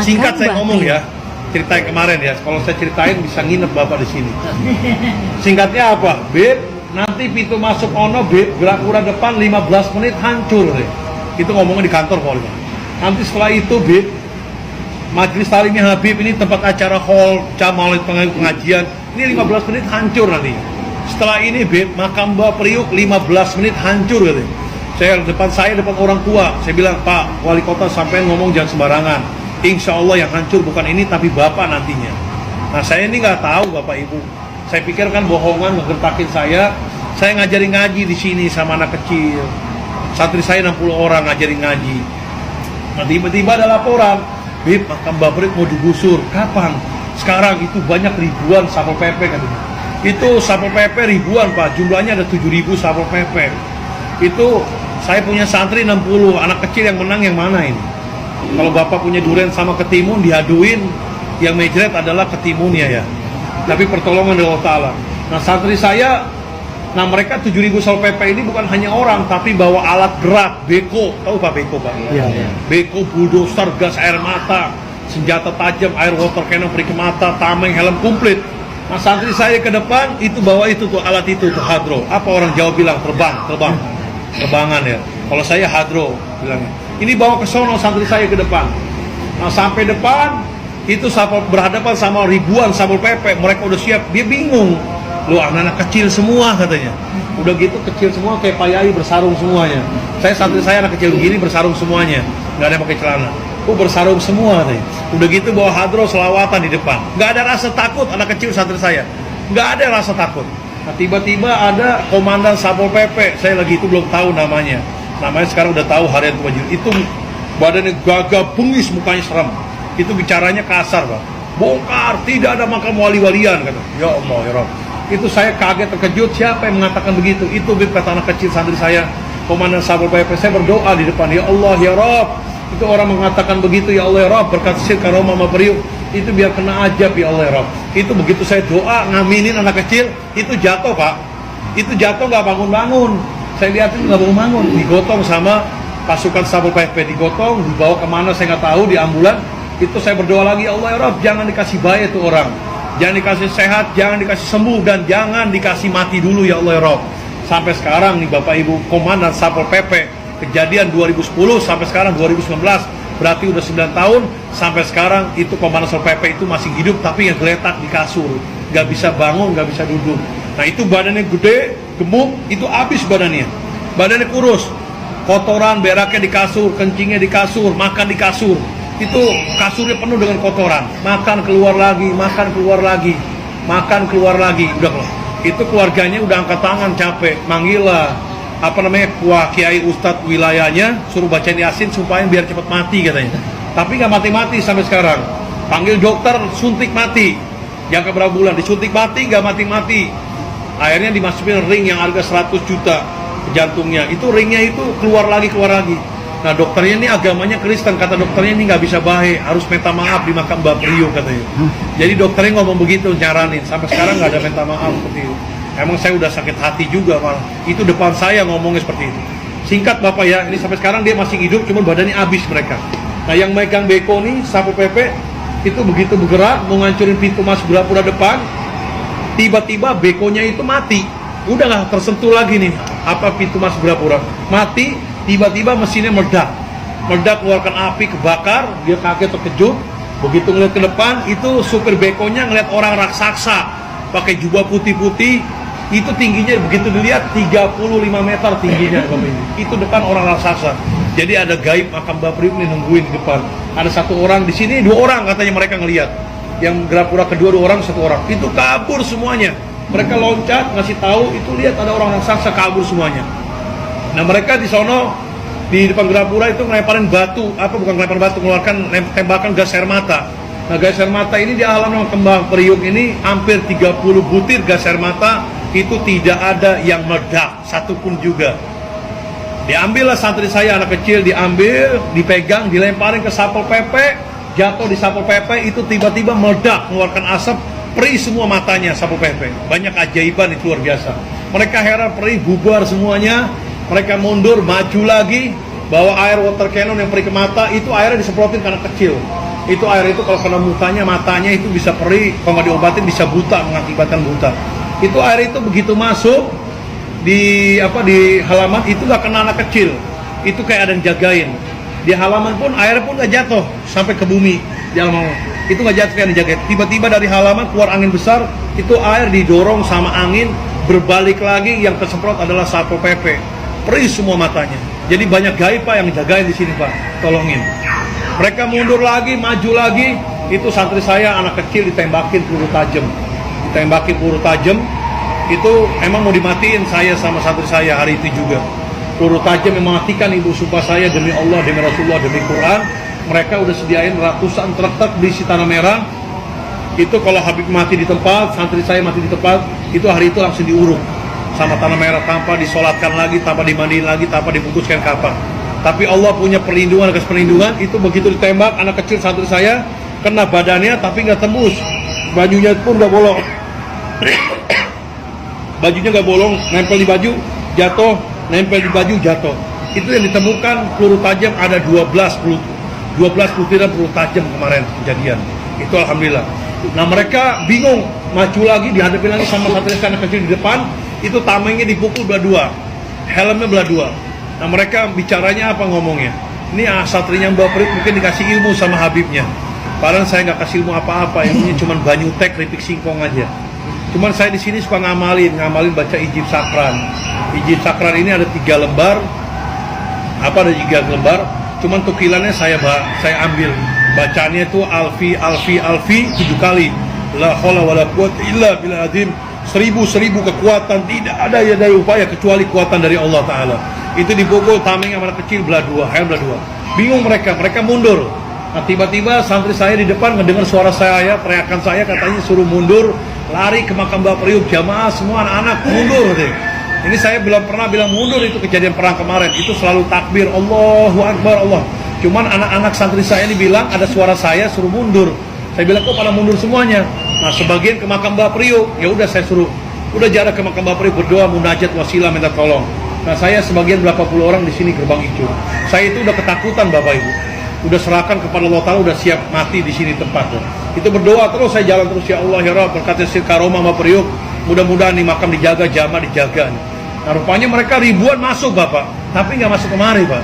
Singkat saya ngomong ya, cerita yang kemarin ya. Kalau saya ceritain bisa nginep bapak di sini. Singkatnya apa? Beb, nanti pintu masuk ono beb, gerak depan 15 menit hancur deh. Itu ngomongnya di kantor pokoknya. Nanti setelah itu beb, Majelis Ta'lim Habib ini tempat acara hall, maulid pengajian, ini 15 menit hancur nanti. Setelah ini beb, makam Mbah Priuk 15 menit hancur gitu. Depan orang tua, saya bilang, Pak Wali Kota sampai ngomong jangan sembarangan. Insya Allah yang hancur bukan ini tapi Bapak nantinya. Nah saya ini nggak tahu Bapak Ibu. Saya pikir kan bohongan ngegertakin saya. Saya ngajarin ngaji di sini sama anak kecil. Santri saya 60 orang ngajarin ngaji. Nah tiba-tiba ada laporan, Bib, makam Mbah Priuk mau digusur. Kapan? Sekarang itu banyak ribuan Satpol PP katanya. Itu Satpol PP ribuan Pak, jumlahnya ada 7.000 Satpol PP. Itu saya punya santri 60, anak kecil yang menang yang mana ini? Kalau Bapak punya durian sama ketimun diaduin, yang mejret adalah ketimunnya ya. Tapi pertolongan dari Allah Ta'ala. Nah santri saya, nah mereka 7.000 Satpol PP ini bukan hanya orang, tapi bawa alat gerak, beko. Tahu Pak beko Pak? Iya. Beko, bulldozer, gas air mata, senjata tajam, air water cannon, perik mata, tameng, helm komplit. Nah santri saya ke depan, itu bawa itu tuh alat itu tuh hadro. Apa orang Jawa bilang? Terbangan ya. Kalau saya hadro bilangnya. Ini bawa ke sono santri saya ke depan. Nah sampai depan itu berhadapan sama ribuan Satpol PP. Mereka udah siap. Dia bingung. Loh anak-anak kecil semua katanya. Udah gitu kecil semua kayak Pak Yai bersarung semuanya. Santri saya anak kecil begini bersarung semuanya. Nggak ada yang pakai celana. Bersarung semua katanya. Udah gitu bawa hadro selawatan di depan. Nggak ada rasa takut anak kecil santri saya. Nggak ada rasa takut. Nah tiba-tiba ada komandan Satpol PP. Saya lagi itu belum tahu namanya. Namanya sekarang udah tahu harian Tujuh. Itu badannya gagah bengis, mukanya serem. Itu bicaranya kasar Pak. Bongkar, tidak ada makam wali-walian kata. Ya Allah ya Rabb. Itu saya kaget terkejut. Siapa yang mengatakan begitu? Itu kata anak kecil santri saya, komandan Satpol PP. Saya berdoa di depan, ya Allah ya Rabb. Itu orang mengatakan begitu, ya Allah ya Rabb, berkat sir karomah Mbah Priuk. Itu biar kena ajab ya Allah ya Rabb. Itu begitu saya doa ngaminin anak kecil, itu jatuh Pak. Itu jatuh nggak bangun-bangun. Saya lihat itu nggak bangun-bangun, digotong sama pasukan Satpol PP, digotong, dibawa kemana saya nggak tahu, di ambulan. Itu saya berdoa lagi, ya Allah ya Rabb, jangan dikasih bahaya itu orang, jangan dikasih sehat, jangan dikasih sembuh, dan jangan dikasih mati dulu ya Allah ya Rabb. Sampai sekarang nih Bapak Ibu komandan Satpol PP, kejadian 2010 sampai sekarang 2019, berarti udah 9 tahun. Sampai sekarang itu komandan Satpol PP itu masih hidup, tapi yang geletak di kasur, nggak bisa bangun, nggak bisa duduk. Nah itu badannya gede, gemuk, itu habis badannya kurus, kotoran beraknya di kasur, kencingnya di kasur, makan di kasur, itu kasurnya penuh dengan kotoran, makan keluar lagi, udah loh. Itu keluarganya udah angkat tangan capek, manggil lah kiai ustadz wilayahnya, suruh bacain Yasin supaya biar cepat mati katanya. Tapi nggak mati-mati sampai sekarang. Panggil dokter, suntik mati, jangka berapa bulan disuntik mati, nggak mati-mati. Akhirnya dimasukin ring yang harga 100 juta jantungnya. Itu ringnya itu keluar lagi. Nah dokternya ini agamanya Kristen. Kata dokternya ini nggak bisa baik, harus minta maaf di makam Mbah Priuk katanya. Jadi dokternya ngomong begitu, nyaranin. Sampai sekarang nggak ada minta maaf seperti itu. Emang saya udah sakit hati juga malah. Itu depan saya ngomongnya seperti itu. Singkat Bapak ya, ini sampai sekarang dia masih hidup, cuma badannya habis mereka. Nah yang megang beko nih, Satpol PP, itu begitu bergerak, mau ngancurin pintu masuk Gapura depan, tiba-tiba bekonya itu mati. Udah nggak tersentuh lagi nih, pintu masuk Gapura. Mati, tiba-tiba mesinnya meledak, keluarkan api, kebakar, dia kaget terkejut. Begitu ngeliat ke depan, itu supir bekonya ngeliat orang raksasa, pakai jubah putih-putih, itu tingginya begitu dilihat 35 meter tingginya. Itu depan orang raksasa. Jadi ada gaib makam Mbah Priuk nih nungguin di depan. Ada satu orang di sini, 2 orang katanya mereka ngelihat. Yang Gapura kedua 2 orang, 1 orang. Itu kabur semuanya. Mereka loncat ngasih tahu, itu lihat ada orang raksasa, kabur semuanya. Nah mereka di sono di depan Gapura itu ngelemparin batu, mengeluarkan tembakan gas air mata. Nah gas air mata ini di halaman Mbah Priuk ini hampir 30 butir gas air mata, itu tidak ada yang meledak satupun juga. Diambillah santri saya anak kecil, diambil, dipegang, dilemparin ke Satpol PP, jatuh di Satpol PP, itu tiba-tiba meledak, mengeluarkan asap, perih semua matanya Satpol PP. Banyak ajaiban itu luar biasa. Mereka heran, perih, bubar semuanya. Mereka mundur, maju lagi, bawa air water cannon yang perih ke mata, itu airnya disemprotin ke anak kecil. Itu air itu kalau kena matanya itu bisa perih, kalau nggak diobatin bisa buta, mengakibatkan buta. Itu air itu begitu masuk di halaman itu nggak kena anak kecil, itu kayak ada yang jagain. Di halaman pun air pun nggak jatuh sampai ke bumi di halaman, itu nggak jatuh kayak dijagain. Tiba-tiba dari halaman keluar angin besar, itu air didorong sama angin berbalik lagi, yang tersemprot adalah Satpol PP, perih semua matanya. Jadi banyak gaib Pak yang jagain di sini Pak, tolongin. Mereka mundur lagi, maju lagi, itu santri saya anak kecil ditembakin peluru tajam, itu emang mau dimatiin saya sama santri saya hari itu juga. Peluru tajam yang mematikan, ibu sumpah saya demi Allah, demi Rasulullah, demi Quran, mereka udah sediain ratusan truk berisi tanah merah. Itu kalau Habib mati di tempat, santri saya mati di tempat, itu hari itu langsung diuruk sama tanah merah, tanpa disolatkan lagi, tanpa dimandiin lagi, tanpa dibungkuskan kafan. Tapi Allah punya perlindungan atas perlindungan. Itu begitu ditembak anak kecil santri saya kena badannya tapi nggak tembus, bajunya pun nggak bolong. Bajunya nggak bolong, nempel di baju jatuh, nempel di baju jatuh. Itu yang ditemukan peluru tajam ada 12 butiran peluru tajam kemarin kejadian. Itu alhamdulillah. Nah mereka bingung, maju lagi, dihadapi lagi sama santri anak kecil di depan. Itu tamengnya dipukul belah dua, helmnya belah dua. Nah mereka bicaranya apa ngomongnya? Ini satrinya Mbak Prit mungkin dikasih ilmu sama Habibnya. Padahal saya nggak kasih ilmu apa-apa, ilmunya cuma banyu tek, keripik singkong aja. Cuman saya di sini suka ngamalin baca ijib sakran. Ijib sakran ini ada 3 lembar, ada 3 lembar. Cuman tukilannya saya ambil. Bacaannya itu alfi 7 kali. La haula wala quwwata illa billah azim. 1000 kekuatan, tidak ada ya daya upaya kecuali kuatan dari Allah Ta'ala. Itu dipukul tameng anak kecil belah dua, belah dua. Bingung mereka mundur. Nah tiba-tiba santri saya di depan mendengar suara saya, teriakan saya, katanya suruh mundur, lari ke makam Mbak Priuk, jamaah semua anak-anak mundur. Ini saya belum pernah bilang mundur, itu kejadian perang kemarin, itu selalu takbir, Allahu Akbar, Allah. Cuman anak-anak santri saya ini bilang ada suara saya suruh mundur. Saya bilang kok pada mundur semuanya. Nah sebagian ke makam Mbak Priuk, ya udah saya suruh, udah jarak ke makam Mbak Priuk, berdoa, munajat, wasilah, minta tolong. Nah saya sebagian berapa puluh orang di sini gerbang hijau. Saya itu udah ketakutan Bapak Ibu, udah serahkan kepada Allah Ta'ala, udah siap mati di sini tempat. Itu berdoa terus, saya jalan terus, ya Allah ya Rabb, berkata sir karomah Mbak Priuk, mudah-mudahan nih makam dijaga, jamaah dijaga. Nah rupanya mereka ribuan masuk Bapak, tapi nggak masuk kemari Pak,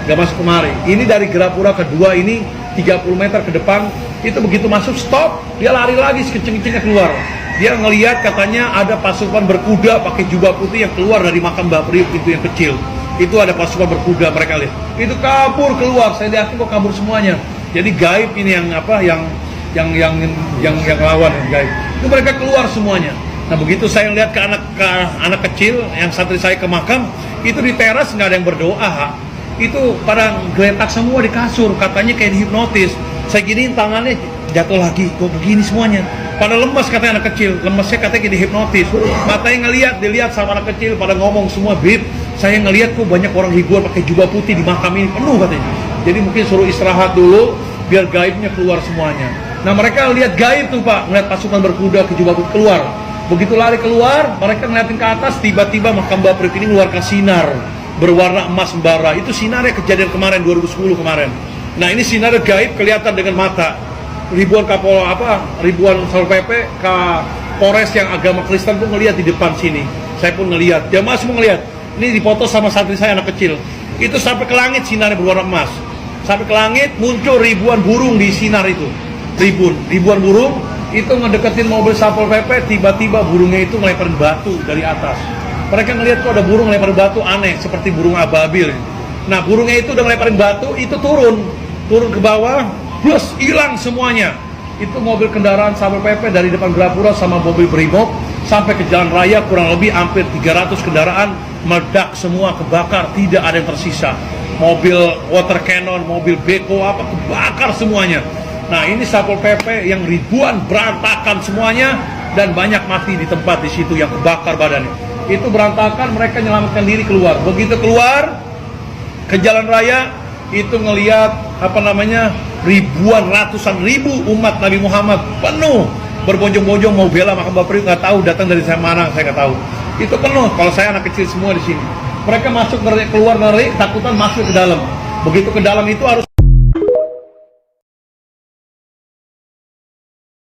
nggak masuk kemari. Ini dari Gerapura kedua ini 30 meter ke depan, itu begitu masuk stop, dia lari lagi sekecing-kecingnya keluar. Dia ngelihat katanya ada pasukan berkuda pakai jubah putih yang keluar dari makam Mbak Priuk itu yang kecil. Itu ada pasukan berkuda, mereka lihat. Itu kabur keluar, saya lihat kok kabur semuanya. Jadi gaib ini yang lawan yang gaib. Itu mereka keluar semuanya. Nah begitu saya lihat ke anak kecil yang santri saya ke makam, itu di teras nggak ada yang berdoa. Itu pada geletak semua di kasur, katanya kayak dihipnotis. Saya giniin tangannya jatuh lagi, kok begini semuanya. Pada lemas katanya anak kecil, lemasnya katanya kayak dihipnotis. Matanya dilihat sama anak kecil, pada ngomong semua, Bib, saya ngelihat kok banyak orang ribuan pakai jubah putih di makam ini, penuh katanya. Jadi mungkin suruh istirahat dulu, biar gaibnya keluar semuanya. Nah mereka lihat gaib tuh Pak, ngeliat pasukan berkuda ke jubah putih keluar. Begitu lari keluar, mereka ngeliatin ke atas, tiba-tiba makam Mbak Priuk ini mengeluarkan sinar berwarna emas bara. Itu sinarnya kejadian kemarin 2010 kemarin. Nah ini sinar gaib kelihatan dengan mata. Ribuan ribuan Satpol PP, Polres yang agama Kristen pun ngelihat di depan sini. Saya pun ngelihat, jamaah semua ngelihat. Ini dipoto sama santri saya anak kecil. Itu sampai ke langit sinarnya berwarna emas. Sampai ke langit muncul ribuan burung di sinar itu. Ribuan burung itu ngedeketin mobil Satpol PP, tiba-tiba burungnya itu ngelemparin batu dari atas. Mereka ngelihat kok ada burung ngelemparin batu aneh seperti burung ababil. Nah, burungnya itu udah ngelemparin batu, itu turun ke bawah, plus hilang semuanya. Itu mobil kendaraan Satpol PP dari depan Gerapura sama mobil Brimob sampai ke jalan raya kurang lebih hampir 300 kendaraan meledak semua, kebakar, tidak ada yang tersisa. Mobil water cannon, mobil beko kebakar semuanya. Nah ini Satpol PP yang ribuan berantakan semuanya dan banyak mati di tempat di situ yang kebakar badannya. Itu berantakan, mereka menyelamatkan diri keluar. Begitu keluar ke jalan raya itu ngelihat ribuan, ratusan ribu umat Nabi Muhammad penuh berbonjong-bonjong mau bela makam Mbak Priuk, nggak tahu datang dari mana, saya nggak tahu. Itu penuh. Kalau saya anak kecil semua di sini. Mereka masuk keluar ngeri, takutan masuk ke dalam. Begitu ke dalam itu harus